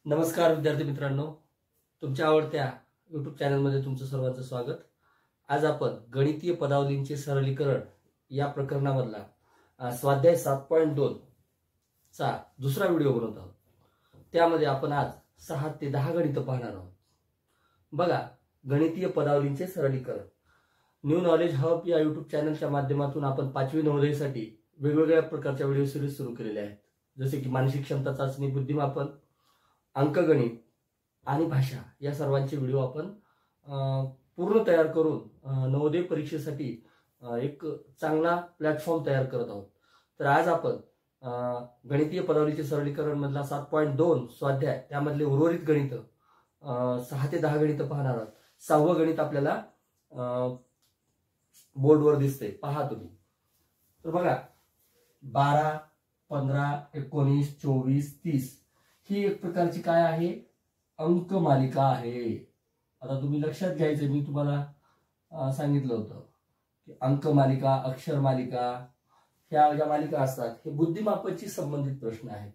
नमस्कार विद्यार्थी मित्रांनो, तुमच्या आवडत्या यूट्यूब चॅनलमध्ये तुमचं सर्वांचं स्वागत। आज आपण गणितीय पदावलींचे सरलीकरण या प्रकरणामधला स्वाध्याय 7.2 चा दुसरा व्हिडिओ बनवत आहोत। त्यामध्ये आपण आज 6 ते 10 गणित पाहणार आहोत। बघा, गणितीय पदावलींचे सरलीकरण। न्यू नॉलेज हब या यूट्यूब चॅनलच्या माध्यमातून आपण 5वी नवोदयसाठी वेगवेगळ्या प्रकारच्या व्हिडिओ सिरीज सुरू केलेल्या आहेत, जसे की मानसिक क्षमता चाचणी, बुद्धिमापन, अंकगणित आणि भाषा या सर्वांचे व्हिडिओ आपण पूर्ण तयार करून नवोदय परीक्षेसाठी एक चांगला प्लॅटफॉर्म तयार करत आहोत। तर आज आपण गणितीय पदावलीचे सरलीकरण मधला 7.2 स्वाध्याय त्यामधले उर्वरित गणित 6 ते 10 गणित पाहणार आहोत। 6वं गणित आपल्याला बोर्डवर दिसते, पहा तुम्ही। तर बघा, 12, 15, 19, 24, 30 ही एक प्रकारची काय आहे, अंक मालिका आहे। आता तुम्ही लक्षात घ्यायचं, मी तुम्हाला सांगितलं होतं की अंक मालिका, अक्षर मालिका ह्या ज्या मालिका असतात हे बुद्धिमापनाशी संबंधित प्रश्न आहेत।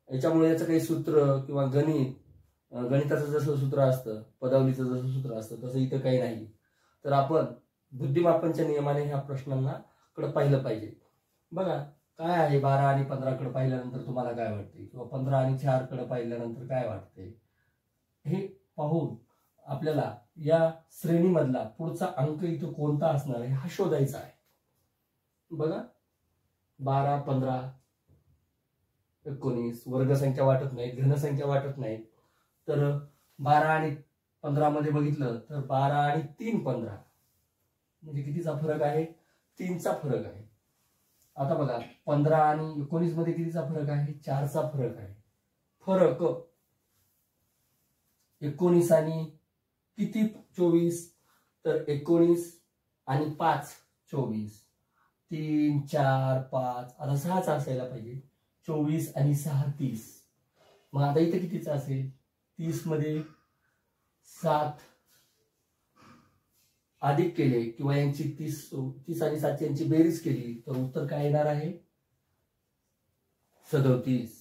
याच्यामुळे याचं काही सूत्र किंवा गणिताचं जसं सूत्र असतं, पदावलीचं जसं सूत्र असतं, तसं इथं काही नाही। तर आपण बुद्धिमापनच्या नियमाने ह्या प्रश्नांना कडे पाहिलं पाहिजे। बघा, काय आहे 12 आणि 15 कडे पाहिल्यानंतर तुम्हाला काय वाटते, किंवा 15 आणि 4 कडे पाहिल्यानंतर काय वाटते, हे पाहून आपल्याला या श्रेणीमधला पुढचा अंक इथं कोणता असणार आहे हा शोधायचा आहे। बघा, 12, 15, 19 वर्गसंख्या वाटत नाहीत, घनसंख्या वाटत नाहीत। तर 12 आणि 15 मध्ये बघितलं तर 12 आणि 3, 15 म्हणजे कितीचा फरक आहे, 3चा फरक आहे। आता बघा, 15 आणि 19 मध्ये कितीचा फरक आहे, 4चा फरक आहे। फरक 19 आणि किती 24, तर 19 आणि 5 24, 3, 4, 5, आता 6चा असायला पाहिजे, 24 आणि 6 30। मग आता इथे कितीचा असेल, 30 मध्ये 7 अधिक केले किंवा यांची 30 आणि 7 यांची बेरीज केली तर उत्तर काय येणार आहे, 37।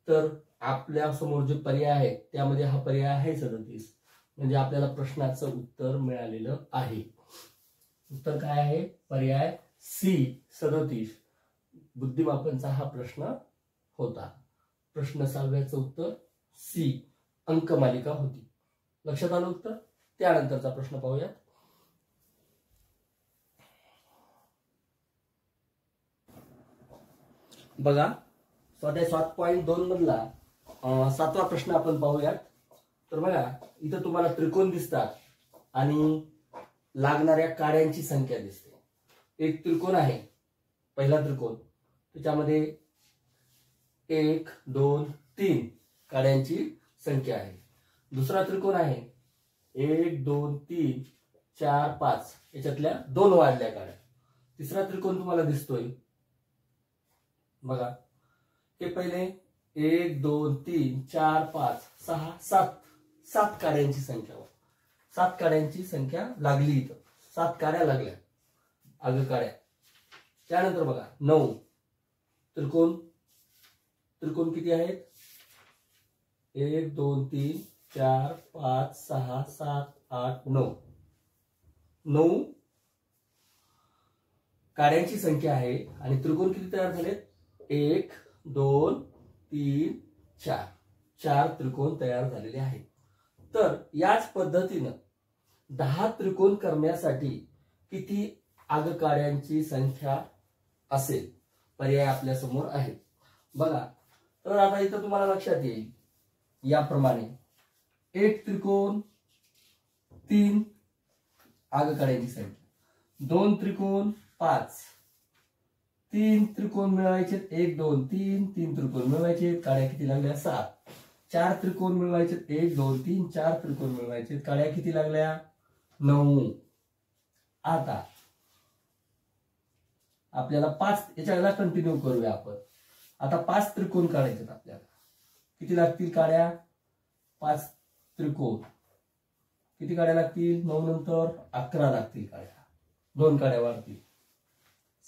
तर आपल्या समोर जे पर्याय आहे त्यामध्ये हा पर्याय आहे 37, म्हणजे आपल्याला प्रश्नाचं उत्तर मिळालेलं आहे। उत्तर काय आहे, पर्याय सी 37 बुद्धिमापनचा हा प्रश्न होता। प्रश्न 6व्याचं उत्तर सी अंकमालिका होती। लक्षात आलं उत्तर। त्यानंतरचा प्रश्न पाहूया। बघा, स्वाध्याय 7.2 मधला 7वा प्रश्न आपण पाहूयात। तर बघा, इथं तुम्हाला त्रिकोण दिसतात आणि लागणाऱ्या काड्यांची संख्या दिसते। एक त्रिकोण आहे, पहिला त्रिकोण, त्याच्यामध्ये 1, 2, 3 काड्यांची संख्या आहे। दुसरा त्रिकोण आहे 1, 2, 3, 4, 5 याच्यातल्या 2 वाढल्या काड्या। तिसरा त्रिकोण तुम्हाला दिसतोय, बघा, हे पहिले 1, 2, 3, 4, 5, 6, 7 काड्यांची संख्या, 7 काड्यांची संख्या लागली, इथं 7 काड्या लागल्या, आग काड्या। त्यानंतर बघा 9 त्रिकोण किती आहेत, 1, 2, 3, 4, 5, 6, 7, 8, 9 काड्यांची संख्या आहे आणि त्रिकोण किती तयार झालेत, 1, 2, 3, 4 त्रिकोण तयार झालेले आहेत। तर याच पद्धतीनं 10 त्रिकोण करण्यासाठी किती आगकाड्यांची संख्या असेल, पर्याय आपल्या समोर आहे। बघा, तर आता इथं तुम्हाला लक्षात येईल याप्रमाणे, 1 त्रिकोण 3 आगकाड्यांची संख्या, 2 त्रिकोण 5, 3 त्रिकोण मिळवायचे, 1, 2, 3 त्रिकोण मिळवायचे, काड्या किती लागल्या, 7। 4 त्रिकोण मिळवायचे, 1, 2, 3 4 त्रिकोण मिळवायचे, काड्या किती लागल्या, 9। आता आपल्याला 5, याच्याला कंटिन्यू करूया आपण। आता 5 त्रिकोण काढायचे आपल्याला, किती लागतील काड्या, 5 त्रिकोण किती काड्या लागतील, 9 नंतर 11 लागतील काड्या, 2 काड्या वाढतील।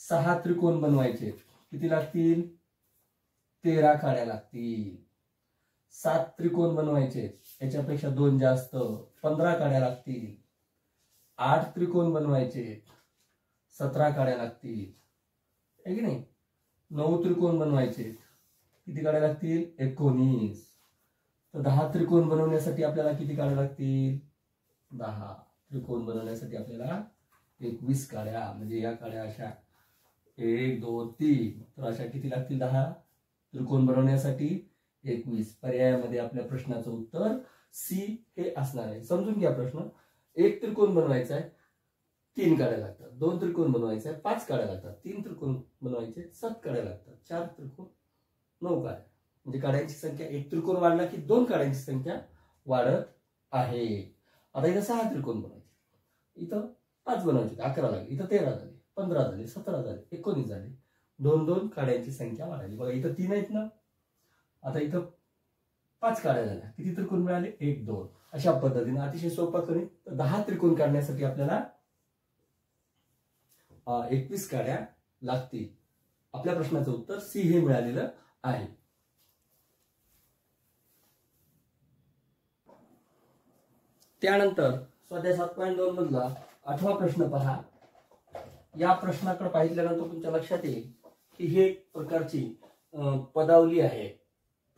6 त्रिकोण बनवायचे, किती लागतील, 13 काड्या लागतील। 7 त्रिकोण बनवायचे, याच्यापेक्षा 2 जास्त 15 काड्या लागतील. 8 त्रिकोण बनवायचे, 17 काड्या लागतील, आहे की नाही. 9 त्रिकोण बनवायचे, किती काड्या लागतील? 19. तर 10 त्रिकोण बनवण्यासाठी आपल्याला किती काड्या लागतील? 10 त्रिकोण बनवण्यासाठी आपल्याला 21 काड्या. म्हणजे या काड्या अशा 1 2 3, तर अशा किती लागतील? 10 त्रिकोण बनवण्यासाठी 21. पर्यायामध्ये आपल्या प्रश्नाचं उत्तर सी हे असणार आहे. समजून घ्या प्रश्न. 1 त्रिकोण बनवायचा आहे, 3 काड्या लागतात. 2 त्रिकोण बनवायचा आहे, 5 काड्या लागतात. 3 त्रिकोण बनवायचे, 7 काड्या लागतात. 4 त्रिकोण 9 काड्या. म्हणजे काड्यांची संख्या 1 त्रिकोण वाढला की 2 काड्यांची संख्या वाढत आहे. आता इथं 6 त्रिकोण बनवायचे, इथं 5 बनवायचे, 11 लागले, इथं 13 झाले, 15 झाले, 17 झाले, 19 झाले. 2 काड्यांची संख्या वाढली. बघा इथं 3 आहेत ना, आता इथं 5 काड्या झाल्या. किती त्रिकोण मिळाले? 1 2. अशा पद्धतीने अतिशय सोपा करून 10 त्रिकोण काढण्यासाठी आपल्याला 21 काड्या लागतील. आपल्या प्रश्नाचं उत्तर सी हे मिळालेलं आहे. त्यानंतर स्वाध्याय 7.2 मधला 8वा प्रश्न पहा. या प्रश्नाकडे पाहिल्यानंतर तुमच्या लक्षात येईल की हे एक प्रकारची पदावली आहे.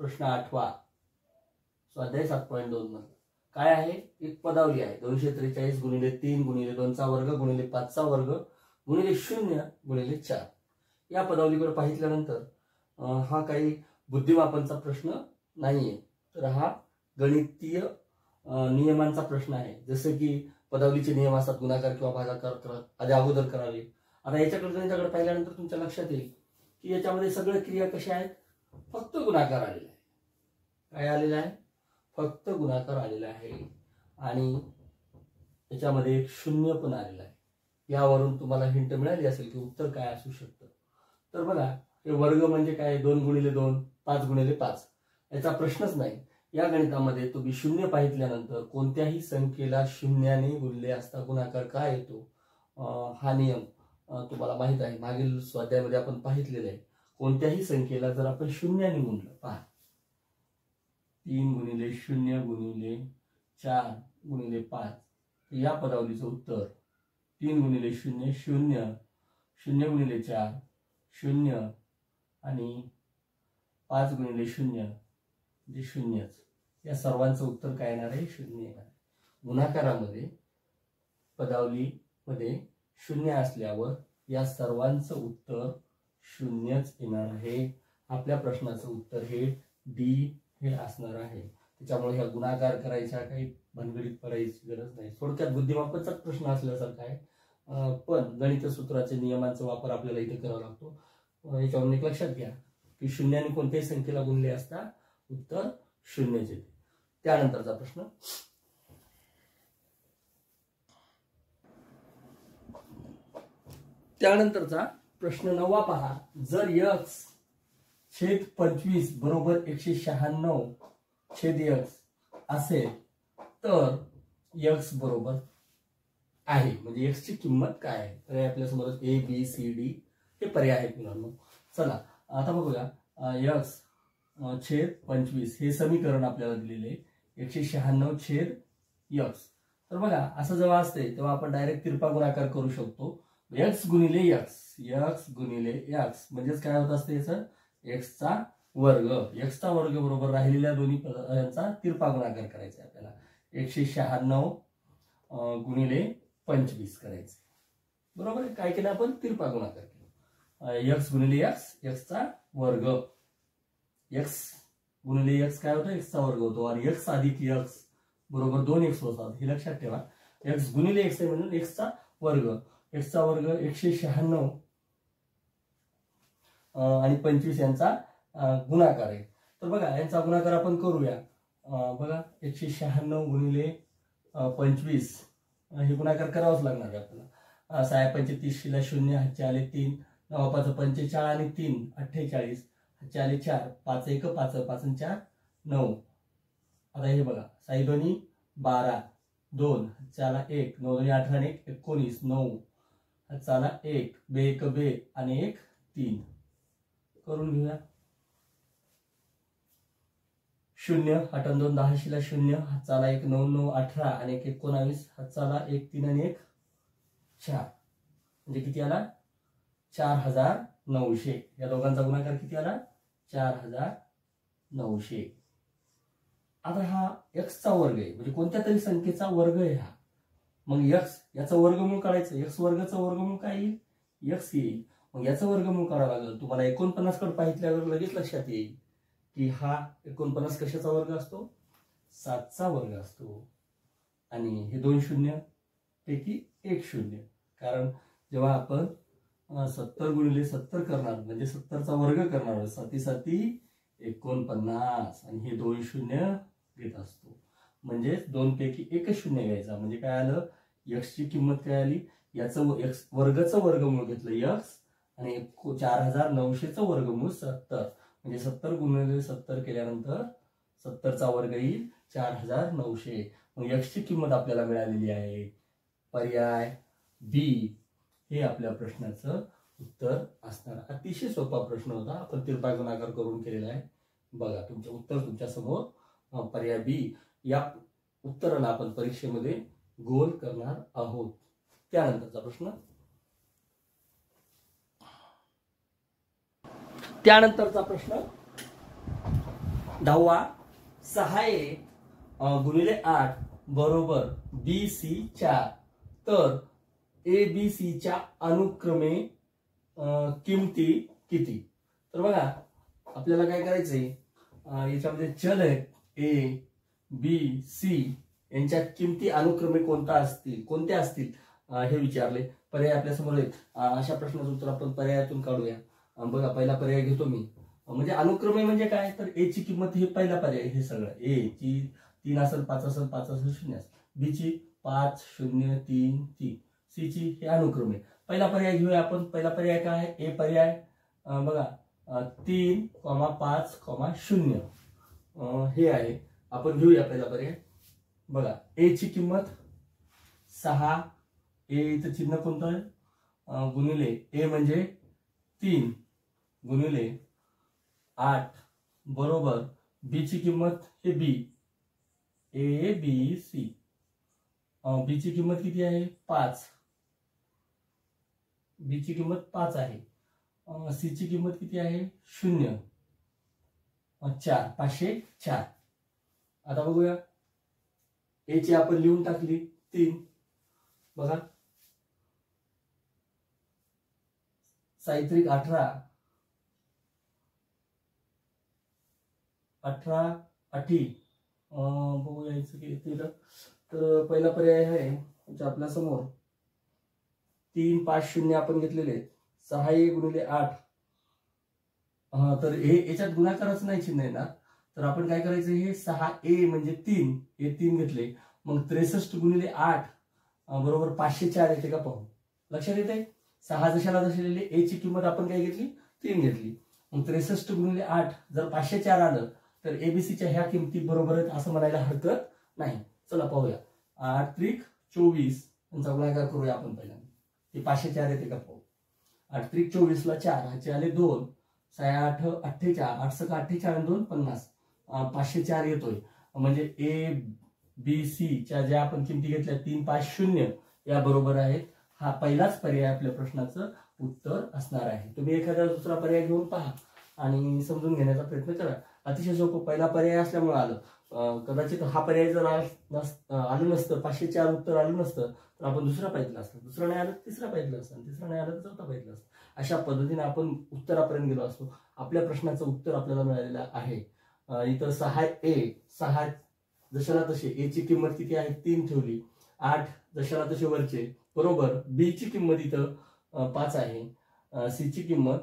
प्रश्न 8वा स्वाध्याय 7.2 मध्ये काय आहे? एक पदावली आहे. 243 गुणिले 3 गुणिले 2 चा वर्ग गुणिले 5 चा वर्ग गुणिले 0 गुणिले 4. या पदावलीकडे पाहिल्यानंतर हा काही बुद्धिमापनचा प्रश्न नाहीये, तर हा गणितीय नियमांचा प्रश्न आहे. जसं की पदावलीचे नियम असतात, गुणाकार किंवा भागाकार आधी अगोदर करावे. आता याच्याकडे गणिताकडे पाहिल्यानंतर तुमच्या लक्षात येईल की याच्यामध्ये सगळ्या क्रिया कशा आहेत? फक्त गुणाकार आलेला आहे. काय आलेला आहे? फक्त गुणाकार आलेला आहे. आणि याच्यामध्ये एक 0 पण आलेला आहे. यावरून तुम्हाला हिंट मिळाली असेल की उत्तर काय असू शकतं. तर बघा, हे वर्ग म्हणजे काय? 2 गुणिले 2, 5 गुणिले 5. याचा प्रश्नच नाही. या गणितामध्ये तुम्ही 0 पाहिल्यानंतर कोणत्याही संख्येला 0ने गुणले असता गुणाकार काय येतो, हा नियम तुम्हाला माहित आहे. मागील स्वाध्यायामध्ये आपण पाहिलेलं आहे. कोणत्याही संख्येला जर आपण 0ने गुणलं, पहा 3 गुणिले 0 गुणिले 4 गुणिले 5, या पदावलीचं उत्तर 3 गुणिले 0 0, 0 गुणिले 4 0 आणि 5 गुणिले 0 म्हणजे 0च. या सर्वांचं उत्तर काय येणार आहे? 0 येणार. गुणाकारामध्ये पदावलीमध्ये 0 असल्यावर या सर्वांचं उत्तर 0च येणार आहे. आपल्या प्रश्नाचं उत्तर हे डी हे असणार आहे. त्याच्यामुळे ह्या गुणाकार करायच्या काही भानगडीत पडायची गरज नाही. थोडक्यात बुद्धिमापनचाच प्रश्न असल्यासारखा आहे, पण गणित सूत्राचे नियमांचा वापर आपल्याला इथे करावा लागतो. याच्यावरून एक लक्षात घ्या की 0ने कोणत्याही संख्येला गुणले असता उत्तर 0च येते. त्यानंतरचा प्रश्न प्रश्न 9वा पहा. जर x छेद 25 बरोबर 196 छेद x असेल तर x बरोबर आहे. म्हणजे x ची किंमत काय आहे? तर आपल्या समोर A B C D हे पर्याय आहेत मुलांना. चला आता बघूया. x छेद 25 हे समीकरण आपल्याला दिलेले आहे. 196 छेद x. तर बघा, असं जेव्हा असते तेव्हा आपण डायरेक्ट तिरपा गुणाकार करू शकतो. x गुणिले x, x गुणिले x म्हणजेच काय होत असते याचं? x चा वर्ग. x चा वर्ग बरोबर राहिलेल्या दोन्ही पदांचा तिरपा गुणाकार करायचा आपल्याला. 196 गुणिले 25 करायचे. बरोबर आहे. काय केलं आपण? तिरपा गुणाकार केला. x गुणिले x, x चा वर्ग. x गुणिले x काय होतं? x चा वर्ग होतो. आणि x अधिक x बरोबर 2x होतात. हे लक्षात ठेवा. x गुणिले x आहे म्हणून x चा वर्ग. x चा वर्ग 196 आणि 25 यांचा गुणाकार आहे. तर बघा, यांचा गुणाकार आपण करूया. बघा, 196 गुणिले 25 हे गुणाकार करावाच लागणार आहे आपल्याला. 6 35 0 हातचे आले 3, 9 5 45 आणि 3 48, हातचे आले 4, 5 1 5 5 आणि 4 9. आता हे बघा, 6 2 12, 2 हातचे आला 1, 9 2 18 आणि 1 19, 9 हातचा आला 1, 2 1 2 आणि 1 3. करून घेऊया. 0 8 आणि 2 10 ला 0 हातचा आला 1 9 9 18 आणि 1 19 हातचा आला 1 3 आणि 1 4 म्हणजे किती आला 4900. या दोघांचा गुणाकार किती आला 4900. आता हा x चा वर्ग आहे म्हणजे कोणत्या तरी संख्येचा वर्ग आहे हा. मग x याचा वर्गमूळ काढायचं. x वर्गाचं वर्गमूळ काय येईल x येईल. मग याचं वर्गमूळ काढावं लागेल. तुम्हाला 49 कडे पाहिल्यावर लगेच लक्षात येईल की हा 49 कशाचा वर्ग असतो 7 चा वर्ग असतो. आणि हे 2 शून्य पैकी 1 शून्य. कारण जेव्हा आपण 70 गुणिले 70 करणार म्हणजे 70 चा वर्ग करणार 7 7 49 आणि हे 2 शून्य घेत असतो. म्हणजे 2 पैकी 1 शून्य घ्यायचा. म्हणजे काय आलं x ची किंमत काय आली याचं x वर्गाचं वर्गमूळ घेतलं x आणि 4900चं वर्गमूळ 70 म्हणजे 70 गुणिले 70 केल्यानंतर 70 चा वर्ग येईल 4900. मग x ची किंमत आपल्याला मिळालेली आहे. पर्याय बी हे आपल्या प्रश्नाचं उत्तर असणार. अतिशय सोपा प्रश्न होता. आपण तिरपा गुणाकार करून केलेला आहे. बघा तुमचं उत्तर तुमच्या समोर. पर्याय बी या उत्तराला आपण परीक्षेमध्ये गोल करणार आहोत. त्यानंतरचा प्रश्न. त्यानंतरचा प्रश्न 10वा 6a गुणिले 8 बरोबर BC 4 तर ABC च्या अनुक्रमे किमती किती. तर बघा आपल्याला काय करायचंय याच्यामध्ये चल आहेत A B C यांच्या किमती अनुक्रमे कोणत्या असतील हे विचारले. पर्याय आपल्या समोर आहेत. अशा प्रश्नाचं उत्तर आपण पर्यायातून काढूया. बघा पहिला पर्याय घेतो मी. म्हणजे अनुक्रमे म्हणजे काय तर ए ची किंमत हे पहिला पर्याय. हे सगळं ए ची 3 असेल 5 असेल 5 असेल 0 असेल. बी ची 5 0 3 3. सी ची हे अनुक्रमे. पहिला पर्याय घेऊया आपण. पहिला पर्याय काय आहे ए पर्याय. बघा 3 5 0 हे आहे. आपण घेऊया पहिला पर्याय. बघा ए ची किंमत 6 ए इथं चिन्ह कोणतं आहे गुणिले ए म्हणजे 3 गुणिले 8 बरोबर बी ची किंमत हे बी ए बी सी. बी ची किंमत किती आहे 5. बी ची किंमत 5 आहे. सी ची किंमत किती आहे 0 4 504. आता बघूया ए ची आपण लिहून टाकली 3. बघा साहित्रिक 18 18 बघूया याचं किती. तर पहिला पर्याय आहे आपल्या समोर 3 5 0 आपण घेतलेले 6 ए गुणिले 8. तर हे याच्यात गुणाकारच नाही चिन्ह आहे ना. तर आपण काय करायचं हे 6 ए म्हणजे 3 हे 3 घेतले. मग 63 गुणिले 8 बरोबर 504 येते का पाहू. लक्षात येते 6 जशाला जशी लिहिली ए ची किंमत आपण काय घेतली 3 घेतली. मग 63 गुणिले 8 जर 504 आलं तर एबीसीच्या ह्या किमती बरोबर आहेत असं म्हणायला हरकत नाही. चला पाहूया. 8 त्रिक 24 यांचा गुणाकार करूया आपण पहिल्यांदा. हे 504 येते का पाहू. 8 त्रिक 24 ला 4 ह्याचे आले 2 6 8 48 8 6 48 आणि 2 50 504 येतोय. म्हणजे ए बी सी च्या ज्या आपण किमती घेतल्या 3 5 0 या बरोबर आहेत. हा पहिलाच पर्याय आपल्या प्रश्नाचं उत्तर असणार आहे. तुम्ही एखादा दुसरा पर्याय घेऊन पहा आणि समजून घेण्याचा प्रयत्न करा. अतिशय सोपं पहिला पर्याय असल्यामुळे आलं. कदाचित हा पर्याय जर आलं नसतं 504 उत्तर आलं नसतं तर आपण दुसरा पाहिजे असतं. दुसरा नाही आलं तिसरा पाहिजे असतं. तिसरा नाही आलं तर चौथा पाहिजे असतं. अशा पद्धतीने आपण उत्तरापर्यंत गेलो असतो. आपल्या प्रश्नाचं उत्तर आपल्याला मिळालेलं आहे. इथं 6 ए 6 जशाला तसे ए ची किंमत किती आहे 3 ठेवली. 8 जशाला तसे वरचे बरोबर. बी ची किंमत इथं 5 आहे. सी ची किंमत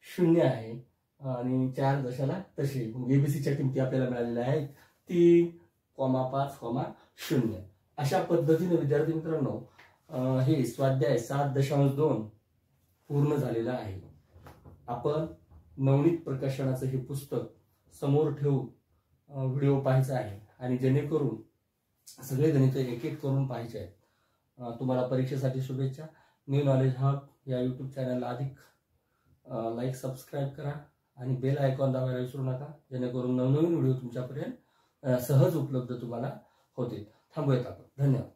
0 आहे आणि 4 जशाला तसे. एबीसीच्या किमती आपल्याला मिळालेल्या आहेत 3 5 0. अशा पद्धतीने विद्यार्थी मित्रांनो हे स्वाध्याय 7.2 पूर्ण झालेलं आहे. आपण नवनीत प्रकाशनाचं हे पुस्तक समोर ठेवून व्हिडिओ पाहायचा आहे आणि जेणेकरून सगळे गणित एक एक करून पाहायचे आहेत. तुम्हाला परीक्षेसाठी शुभेच्छा. न्यू नॉलेज हब या यूट्यूब चॅनलला अधिक लाईक सबस्क्राईब करा आणि बेल आयकॉन दाबायला विसरू नका, जेणेकरून नवनवीन व्हिडिओ तुमच्यापर्यंत सहज उपलब्ध तुम्हाला होतील. थांबूयात आपण. धन्यवाद.